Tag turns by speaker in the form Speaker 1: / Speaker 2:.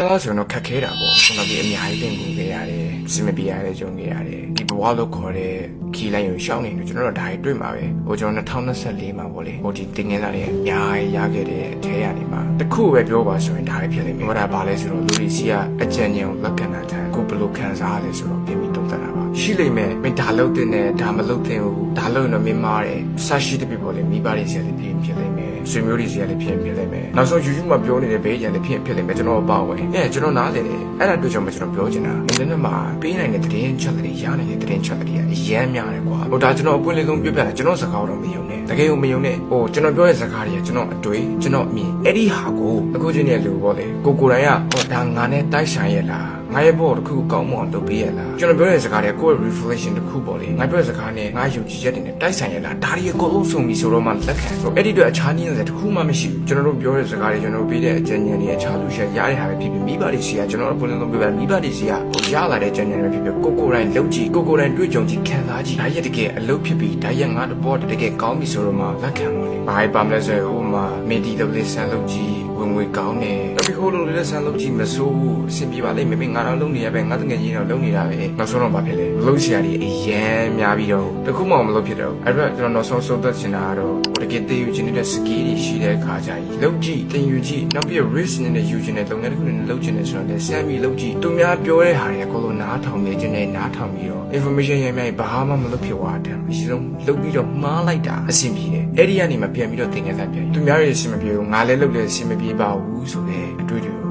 Speaker 1: လားဆိုတော့ခက်ခဲတာပေါ့ကျွန်တော်ဒီအများကြီးတင်ကူခဲ့ရတယ်စင်မပြေရတဲ့ကြုံခဲ့ရတယ်ဒီဘဝလို့ခေါ်တဲ့ခီးလိုက်ရုံရှောင်းနေလို့ကျွန်တော်တို့ဒါတွေတွေ့မှာပဲဟိုကျွန်တော်2024မှာပေါ့လေဟိုဒီတင်ငင်းလာတဲ့အများကြီးရခဲ့တဲ့အထဲကနေမှာတခုပဲပြောပါဆိုရင်ဒါတွေဖြစ်လိမ့်မယ်ဟောဒါဘာလဲဆိုတော့လူတွေစီကအကြံဉာဏ်ကိုလက်ခံတာတဲ့ကိုဘယ်လိုခံစားရလဲဆိုတော့ပြင်ပြီးတုံ့တက်တာပါရှိလိမ့်မယ်မင်းဒါလုပ်တဲ့နဲ့ဒါမလုပ်တဲ့ဘူးဒါလုပ်ရင်တော့မင်းမားတယ်ဆရှိတဲ့peopleလေမိဘတွေစီကလည်းပြင်ဖြစ်လိမ့်မယ်ဆွေမျိုးတွေစီကလည်းပြင်ဖြစ်လိမ့်မယ်နောက်ဆုံး YouTube မှာပြောနေတဲ့ဘေးရန်လည်းဖြစ်လိမ့်မယ်ကျွန်တော်ပေါ့ဝင်ကျွန်တော်နားလေတယ်အဲ့ဒါတွေ့ကြမှာကျွန်တော်ပြောချင်တာနည်းနည်းမှပေးနိုင်တဲ့သတင်းချက်တွေရနိုင်တဲ့သတင်းချက်တွေအရမ်းများတယ်ကွာဟိုဒါကျွန်တော်အပွင့်လေးဆုံးပြပြတာကျွန်တော်စကားတော့မယုံနဲ့တကယ်ကိုမယုံနဲ့ဟိုကျွန်တော်ပြောတဲ့စကားတွေကကျွန်တော်အတွေ့ကျွန်တော်အမြင်အဲ့ဒီဟာကိုအခုချင်းရဲ့လူပေါ့လေကိုတိုင်ကဟောဒါငါနဲ့တိုက်ဆိုင်ရလားငါရဲ့ဘောတခုကောင်းမွန်လုပ်ပေးရလားကျွန်တော်ပြောတဲ့စကားတွေကိုယ့်ရဲ့ reflection တစ်ခုပေါ့လေငါပြောတဲ့စကားနဲ့ငါယုံကြည်ချက်တွေနဲ့တိုက်ဆိုင်ရလားဒါတွေအကုန်လုံးစုံပြီဆိုတော့မှလက်ခံဆိုအဲ့ဒီအတွက်အခြားနည်းနဲ့တစ်ခုမှမရှိဘူးကျွန်တော်တို့ပြောတဲ့စကားတွေကျွန်တော်ပေးတဲ့အကြံဉာဏ်တွေအခြားလူရှယ်ရတဲ့ဟာပဲဖြစ်ဖြစ်မိဘတွေစီကကျွန်တော်တို့ဘယ်လိုလုပ်ပြမိဘတွေစီကဟိုရလာတဲ့ကြံဉာဏ်တွေဖြစ်ဖြစ်ကိုတိုင်းလုပ်ကြည့်ကိုတိုင်းတွေ့ကြုံကြည့်ခံစားကြည့်ဒါရက်တကယ်အလုပ်ဖြစ်ပြီးဒါရက်ငါတဘောတကယ်ကောင်းပြီဆိုတော့မှလက်ခံပါလေဘာပဲပါမလဲဆိုရင်ဟိုမှာ meditative ဆန်လုပ်ကြည့်ဝင်ငွေကောင်းတယ်တပီဟိုလိုလေးဆန်လုပ်ကြည့်မစိုးဘူးအဆင်ပြေပါလိမ့်မယ်ငါတော့လုပ်နေရပဲငါတကယ်ကြီးတော့လုပ်နေတာပဲနောက်ဆုံးတော့ဘာဖြစ်လဲလုပ်စရာတွေအရန်များပြီးတော့တခုမှမလုပ်ဖြစ်တော့အဲ့တော့ကျွန်တော်နောက်ဆုံးဆုံးသက်ချင်တာကတော့ဟိုတကယ်တည်ယူခြင်းတဲ့ skill တွေရှိတဲ့အခါကျရင်လုပ်ကြည့်တင်ယူကြည့်နောက်ပြီး risk နဲ့ယူခြင်းတဲ့လုပ်ငန်းတစ်ခုနဲ့လုပ်ခြင်းနဲ့ဆိုတော့လည်းစမ်းပြီးလုပ်ကြည့်သူများပြောတဲ့ဟာတွေအကုန်လုံးနားထောင်နေခြင်းနဲ့နားထောင်ပြီးတော့ information ရများဘာမှမလုပ်ဖြစ်သွားတယ်အရှင်ဆုံးလုပ်ပြီးတော့မှားလိုက်တာအဆင်ပြေတယ်အဲ့ဒီကနေမှပြန်ပြီးတော့သင်ခန်းစာပြန်သူများရဲ့အဆင်မပြေဘူးငါလည်းလုပ်တယ်အဆင်မပြေပါဘူးဆိုတဲ့အတွေ့အကြုံ